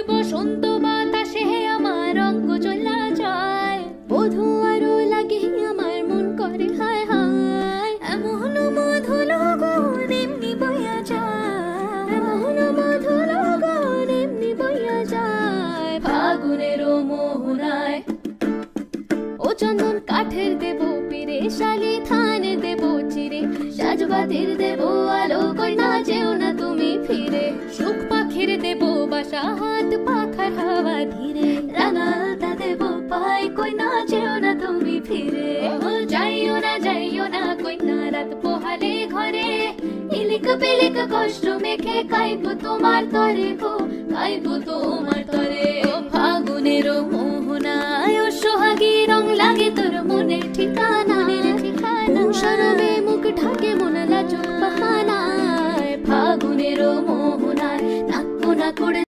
বসন্ত বাতাসে আমার অঙ্গ চলা যায়, বধূ আরো লাগে আমার মন করে হায় হায়। এমন মধুর গুণ এমনি বইয়া যায়, এমন মধুর গুণ এমনি বইয়া যায় ফাগুনের মোহনায়। ও চন্দন কাঠের দেব পিরে, শালি থানের দেব চিরে, সাজবাতির দেব আলো, কই না যেও না তুমি ফিরে। সুখ পাখির দেব বাসা, হাত পাখার হাওয়া ধীরে, রাঙালতা দেব পাই, কই না যেও না তুমি ফিরে। ও যাইও না কই না রাত পোহালে ঘরে, ইলিক বিলিক কষ্ট মেখে কাইব তোমার তরে গো, কাইব তো